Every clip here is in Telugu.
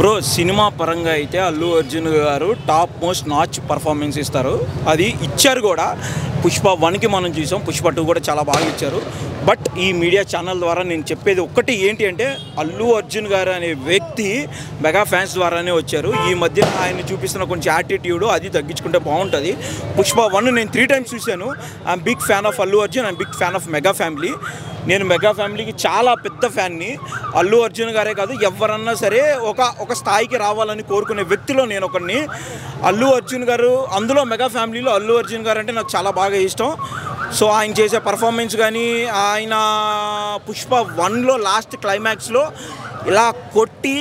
బ్రో సినిమా పరంగా అయితే అల్లు అర్జున్ గారు టాప్ మోస్ట్ నాచ్ పర్ఫార్మెన్స్ ఇస్తారు. అది ఇచ్చారు కూడా. పుష్ప 1కి మనం చూసాం, పుష్ప 2 కూడా చాలా బాగా ఇచ్చారు. బట్ ఈ మీడియా ఛానల్ ద్వారా నేను చెప్పేది ఒక్కటి ఏంటి అంటే, అల్లు అర్జున్ గారు అనే వ్యక్తి మెగా ఫ్యాన్స్ ద్వారానే వచ్చారు. ఈ మధ్య ఆయన చూపిస్తున్న కొంచెం యాటిట్యూడ్ అది తగ్గించుకుంటే బాగుంటుంది. పుష్ప 1 నేను 3 times చూశాను. I'm big fan of Allu Arjun, I'm big fan of mega family. నేను మెగా ఫ్యామిలీకి చాలా పెద్ద ఫ్యాన్ని. అల్లు అర్జున్ గారే కాదు, ఎవరన్నా సరే ఒక స్థాయికి రావాలని కోరుకునే వ్యక్తిలో నేను ఒకరిని. అల్లు అర్జున్ గారు, అందులో మెగా ఫ్యామిలీలో అల్లు అర్జున్ గారు అంటే నాకు చాలా బాగా ఇష్టం. సో ఆయన చేసే పర్ఫార్మెన్స్ కానీ, ఆయన పుష్ప 1లో లాస్ట్ క్లైమాక్స్లో ఇలా కొట్టి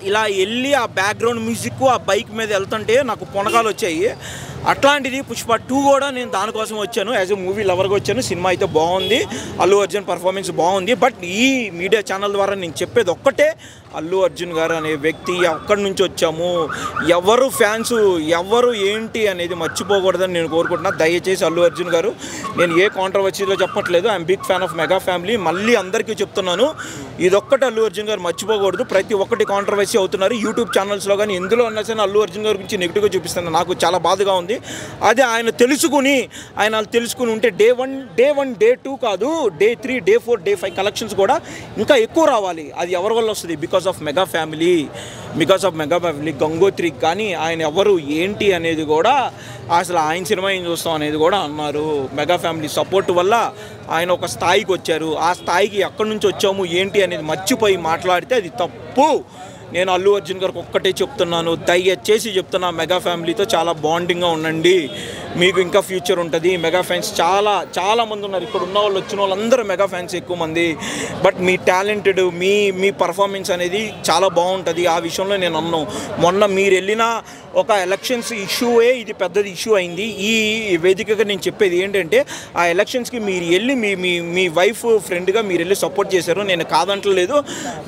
ఇలా వెళ్ళి ఆ బ్యాక్గ్రౌండ్ మ్యూజిక్ ఆ బైక్ మీద వెళ్తుంటే నాకు పొనకాలు వచ్చాయి. అట్లాంటిది పుష్ప 2 కూడా నేను దానికోసం వచ్చాను. యాజ్ ఎ మూవీ లవర్గా వచ్చాను. సినిమా అయితే బాగుంది, అల్లు అర్జున్ పర్ఫార్మెన్స్ బాగుంది. బట్ ఈ మీడియా ఛానల్ ద్వారా నేను చెప్పేది ఒక్కటే, అల్లు అర్జున్ గారు అనే వ్యక్తి ఎక్కడి నుంచి వచ్చాము, ఎవరు ఫ్యాన్స్ ఎవరు ఏంటి అనేది మర్చిపోకూడదని నేను కోరుకుంటున్నాను. దయచేసి అల్లు అర్జున్ గారు, నేను ఏ కాంట్రవర్సీలో చెప్పట్లేదు, I'm big fan of mega family. మళ్ళీ అందరికీ చెప్తున్నాను, ఇదొక్కటి అల్లు అర్జున్ గారు మర్చిపోకూడదు. ప్రతి ఒక్కటి కాంట్రవర్సీ అవుతున్నారు యూట్యూబ్ ఛానల్స్లో కానీ, ఎందులో అన్నా సరే అల్లు అర్జున్ గారి గురించి నెగిటివ్గా చూపిస్తున్నాను. నాకు చాలా బాధగా ఉంది. అదే ఆయన తెలుసుకుని ఉంటే డే 1 డే 2 కాదు, డే 3 డే 4 డే 5 కలెక్షన్స్ కూడా ఇంకా ఎక్కువ రావాలి. అది ఎవరి వల్ల వస్తుంది? Because of mega family. గంగోత్రికి కానీ ఆయన ఎవరు ఏంటి అనేది కూడా, అసలు ఆయన సినిమా ఏం చూస్తాం అనేది కూడా అన్నారు. మెగా ఫ్యామిలీ సపోర్ట్ వల్ల ఆయన ఒక స్థాయికి వచ్చారు. ఆ స్థాయికి ఎక్కడి నుంచి వచ్చాము ఏంటి అనేది మర్చిపోయి మాట్లాడితే అది తప్పు. నేను అల్లు అర్జున్ గారికి ఒక్కటే చెప్తున్నాను, దయచేసి చెప్తున్నా, మెగా ఫ్యామిలీతో చాలా బాండింగ్గా ఉండండి, మీకు ఇంకా ఫ్యూచర్ ఉంటుంది. మెగా ఫ్యాన్స్ చాలా మంది ఉన్నారు. ఇక్కడ ఉన్న వాళ్ళు, వచ్చిన వాళ్ళందరూ మెగా ఫ్యాన్స్ ఎక్కువ మంది. But me talented, me performance అనేది చాలా బాగుంటుంది. ఆ విషయంలో నేను అన్నాను. మొన్న మీరు వెళ్ళిన ఒక ఎలక్షన్స్ ఇష్యూయే ఇది పెద్దది ఇష్యూ అయింది. ఈ వేదికగా నేను చెప్పేది ఏంటంటే, ఆ ఎలక్షన్స్కి మీరు వెళ్ళి మీ వైఫ్ ఫ్రెండ్గా మీరు వెళ్ళి సపోర్ట్ చేశారు, నేను కాదంటలేదు.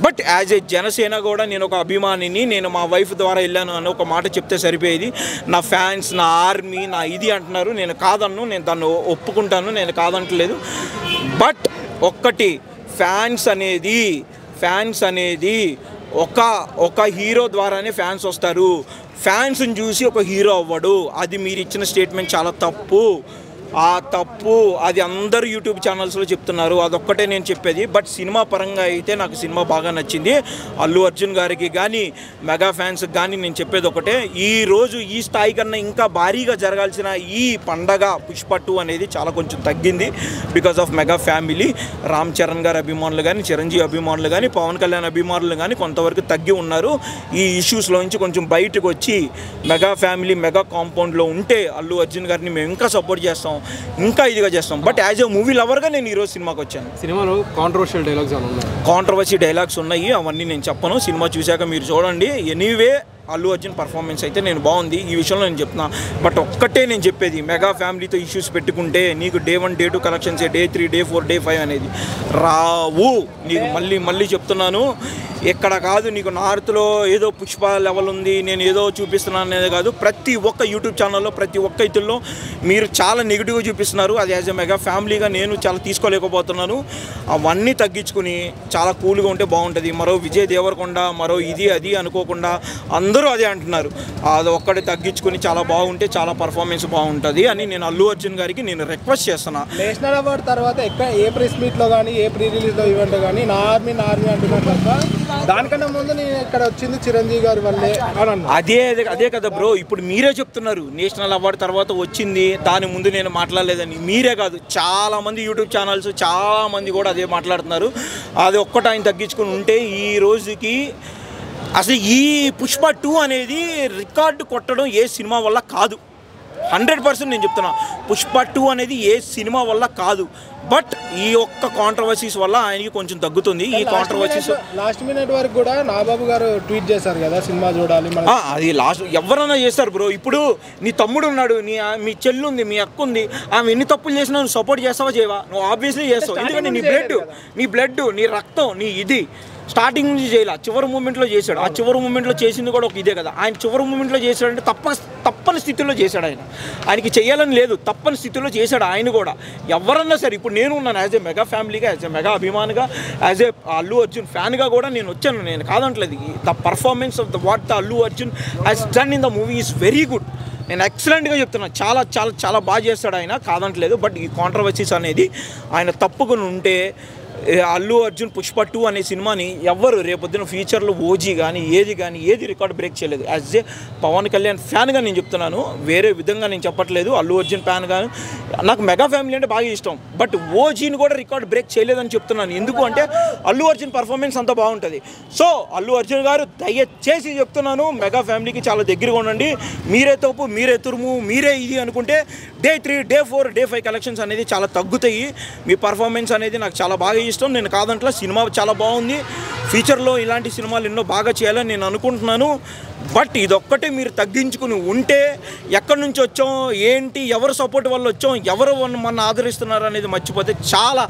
బట్ యాజ్ ఏ జనసేన కూడా నేను ఒక అభిమానిని, నేను మా వైఫ్ ద్వారా వెళ్ళాను అని ఒక మాట చెప్తే సరిపోయేది. నా ఫ్యాన్స్, నా ఆర్మీ, నా ఇది అంటున్నారు, నేను కాదన్ను, నేను దాన్ని ఒప్పుకుంటాను, నేను కాదంటలేదు. బట్ ఒక్కటి, ఫ్యాన్స్ అనేది ఒక హీరో ద్వారానే ఫ్యాన్స్ వస్తారు. ఫ్యాన్స్ని చూసి ఒక హీరో అవ్వడు. అది మీరు ఇచ్చిన స్టేట్మెంట్ చాలా తప్పు. ఆ తప్పు అది అందరూ యూట్యూబ్ ఛానల్స్లో చెప్తున్నారు. అదొక్కటే నేను చెప్పేది. బట్ సినిమా పరంగా అయితే నాకు సినిమా బాగా నచ్చింది. అల్లు అర్జున్ గారికి కానీ, మెగా ఫ్యాన్స్కి కానీ నేను చెప్పేది ఒకటే, ఈరోజు ఈ స్థాయి కన్నా ఇంకా భారీగా జరగాల్సిన ఈ పండగ పుష్ప 2 అనేది చాలా కొంచెం తగ్గింది. Because of mega family. Ram Charan గారి అభిమానులు కానీ, చిరంజీవి అభిమానులు కానీ, పవన్ కళ్యాణ్ అభిమానులు కానీ కొంతవరకు తగ్గి ఉన్నారు. ఈ ఇష్యూస్లో నుంచి కొంచెం బయటకు వచ్చి మెగా ఫ్యామిలీ మెగా కాంపౌండ్లో ఉంటే అల్లు అర్జున్ గారిని మేము ఇంకా సపోర్ట్ చేస్తాం, ఇంకా ఇదిగా చేస్తాం. బట్ యాజ్ ఎ మూవీ లవర్గా నేను ఈరోజు సినిమాకి వచ్చాను. సినిమాలో కాంట్రవర్సీ డైలాగ్స్ ఉన్నాయి, అవన్నీ నేను చెప్పను. సినిమా చూశాక మీరు చూడండి. ఎనీవే అల్లు అర్జున్ పర్ఫార్మెన్స్ అయితే నేను బాగుంది, ఈ విషయంలో నేను చెప్తున్నా. బట్ ఒక్కటే నేను చెప్పేది, మెగా ఫ్యామిలీతో ఇష్యూస్ పెట్టుకుంటే నీకు day 1 day 2 collections, day 3 day 4 day 5 అనేది రావు. నీకు మళ్ళీ చెప్తున్నాను, ఎక్కడ కాదు, నీకు నార్త్లో ఏదో పుష్ప లెవెల్ ఉంది, నేను ఏదో చూపిస్తున్నాను అనేది కాదు. ప్రతి ఒక్క యూట్యూబ్ ఛానల్లో, ప్రతి ఒక్క ఇతుల్లో మీరు చాలా నెగిటివ్గా చూపిస్తున్నారు. అది యాజ్ ఎ మెగా ఫ్యామిలీగా నేను చాలా తీసుకోలేకపోతున్నాను. అవన్నీ తగ్గించుకుని చాలా కూల్గా ఉంటే బాగుంటుంది. మరో విజయ్ దేవరకొండ, మరో ఇది అది అనుకోకుండా అందరూ అదే అంటున్నారు. అది ఒక్కడే తగ్గించుకుని చాలా బాగుంటే చాలా పర్ఫార్మెన్స్ బాగుంటుంది అని నేను అల్లు అర్జున్ గారికి నేను రిక్వెస్ట్ చేస్తున్నా. నేషనల్ అవార్డు తర్వాత ఏ ప్రెస్ మీట్లో కానీ, ఏ ప్రీ రిలీజ్లో ఈవెంట్ కానీ నా ఆర్మీ అంటున్నారు తప్ప, దానికన్నా ముందు నేను ఇక్కడ వచ్చింది చిరంజీవి గారి వల్లే అని అదే కదా బ్రో. ఇప్పుడు మీరే చెప్తున్నారు నేషనల్ అవార్డు తర్వాత వచ్చింది, దాని ముందు నేను మాట్లాడలేదని. మీరే కాదు, చాలామంది యూట్యూబ్ ఛానల్స్ చాలామంది కూడా అదే మాట్లాడుతున్నారు. అది ఒక్కటి ఆయన తగ్గించుకుని ఉంటే ఈ రోజుకి అసలు ఈ పుష్ప 2 అనేది రికార్డు కొట్టడం ఏ సినిమా వల్ల కాదు. 100% నేను చెప్తున్నా, పుష్ప 2 అనేది ఏ సినిమా వల్ల కాదు. బట్ ఈ ఒక్క కాంట్రవర్సీస్ వల్ల ఆయనకి కొంచెం తగ్గుతుంది. ఈ కాంట్రవర్సీస్ లాస్ట్ మినిట్ వరకు కూడా నాబాబు గారు ట్వీట్ చేశారు కదా, సినిమా చూడాలి. అది లాస్ట్ ఎవరైనా చేస్తారు బ్రో. ఇప్పుడు నీ తమ్ముడు ఉన్నాడు, మీ చెల్లి ఉంది, మీ అక్క ఉంది, ఆమె ఎన్ని తప్పులు చేసినా నువ్వు సపోర్ట్ చేస్తావా చేయవా? నువ్వు ఆబ్వియస్లీ చేస్తావు. ఎందుకంటే నీ బ్లడ్, నీ రక్తం, నీ ఇది స్టార్టింగ్ నుంచి చేయాలి, చివరి మూమెంట్లో చేశాడు. ఆ చివరి మూమెంట్లో చేసింది కూడా ఒక ఇదే కదా. ఆయన చివరి మూమెంట్లో చేశాడంటే తప్పని స్థితిలో చేశాడు. ఆయనకి చేయాలని లేదు, తప్పని స్థితిలో చేశాడు ఆయన కూడా. ఎవరన్నా సరే, ఇప్పుడు నేను ఉన్నాను యాజ్ ఏ మెగా ఫ్యామిలీగా, యాజ్ ఏ మెగా అభిమానిగా, యాజ్ ఏ అల్లు అర్జున్ ఫ్యాన్గా కూడా నేను వచ్చాను. నేను కాదంటలేదు. The performance of what the Allu Arjun has done in the movie is very good. నేను ఎక్సలెంట్గా చెప్తున్నాను. చాలా చాలా చాలా బాగా చేస్తాడు ఆయన, కాదంటలేదు. బట్ ఈ కాంట్రవర్సీస్ అనేది ఆయన తప్పుకుని ఉంటే అల్లు అర్జున్ పుష్ప 2 అనే సినిమాని ఎవరు రేపొద్దున ఫ్యూచర్లో ఓజీ కానీ ఏది రికార్డ్ బ్రేక్ చేయలేదు. యాజ్ ఏ పవన్ కళ్యాణ్ ఫ్యాన్గా నేను చెప్తున్నాను, వేరే విధంగా నేను చెప్పట్లేదు. అల్లు అర్జున్ ఫ్యాన్ కానీ నాకు మెగా ఫ్యామిలీ అంటే బాగా ఇష్టం, బట్ ఓజీని కూడా రికార్డ్ బ్రేక్ చేయలేదని చెప్తున్నాను. ఎందుకు అంటే అల్లు అర్జున్ పర్ఫార్మెన్స్ అంతా బాగుంటుంది. సో అల్లు అర్జున్ గారు దయచేసి చెప్తున్నాను, మెగా ఫ్యామిలీకి చాలా దగ్గరగా ఉండండి. మీరే తప్పు, మీరే తురుము, మీరే ఇది అనుకుంటే Day 3, Day 4, Day 5 కలెక్షన్స్ అనేది చాలా తగ్గుతాయి. మీ పర్ఫార్మెన్స్ అనేది నాకు చాలా బాగా ఇష్టం. నేను కాదంట్లో సినిమా చాలా బాగుంది. ఫ్యూచర్లో ఇలాంటి సినిమాలు ఎన్నో బాగా చేయాలని నేను అనుకుంటున్నాను. బట్ ఇదొక్కటే మీరు తగ్గించుకుని ఉంటే, ఎక్కడి నుంచి వచ్చాం, ఏంటి, ఎవరు సపోర్ట్ వల్ల వచ్చాం, ఎవరు మన ఆదరిస్తున్నారు అనేది మర్చిపోతే చాలా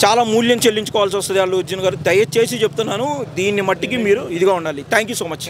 చాలా మూల్యం చెల్లించుకోవాల్సి వస్తుంది అల్లు అర్జున్ గారు. దయచేసి చెప్తున్నాను, దీన్ని మట్టికి మీరు ఇదిగా ఉండాలి. Thank you so much.